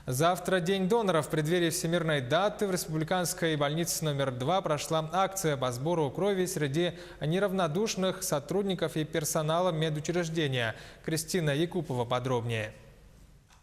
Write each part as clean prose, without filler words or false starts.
Завтра День доноров. В преддверии всемирной даты в республиканской больнице номер 2 прошла акция по сбору крови среди неравнодушных сотрудников и персонала медучреждения. Кристина Якупова подробнее.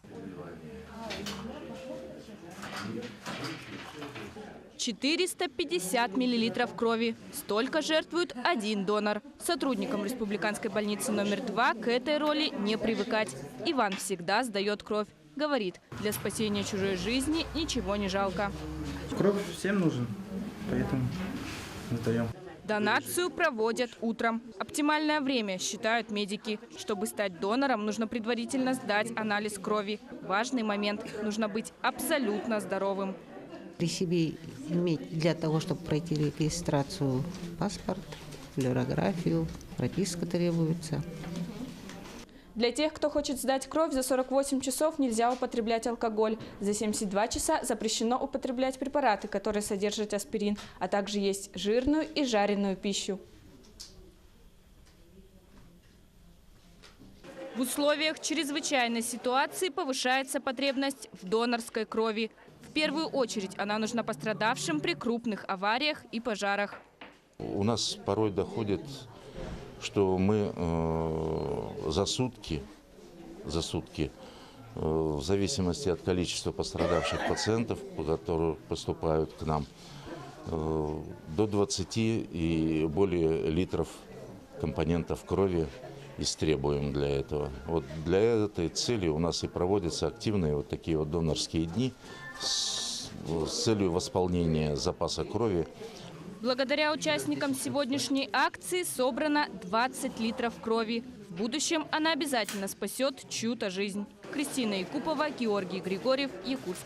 – 450 миллилитров крови. Столько жертвует один донор. Сотрудникам республиканской больницы номер 2 к этой роли не привыкать. Иван всегда сдает кровь. Говорит, для спасения чужой жизни ничего не жалко. Кровь всем нужен, поэтому сдаем. Донацию проводят утром. Оптимальное время, считают медики. Чтобы стать донором, нужно предварительно сдать анализ крови. Важный момент – нужно быть абсолютно здоровым. При себе иметь для того, чтобы пройти регистрацию, паспорт, флюорографию, прописка требуется. Для тех, кто хочет сдать кровь, за 48 часов нельзя употреблять алкоголь. За 72 часа запрещено употреблять препараты, которые содержат аспирин, а также есть жирную и жареную пищу. В условиях чрезвычайной ситуации повышается потребность в донорской крови. В первую очередь она нужна пострадавшим при крупных авариях и пожарах. У нас порой доходит, что мы за сутки, в зависимости от количества пострадавших пациентов, которые поступают к нам, до 20 и более литров компонентов крови истребуем для этого. Вот для этой цели у нас и проводятся активные вот такие вот донорские дни с целью восполнения запаса крови. Благодаря участникам сегодняшней акции собрано 20 литров крови. В будущем она обязательно спасет чью-то жизнь. Кристина Якупова, Георгий Григорьев, Якутск.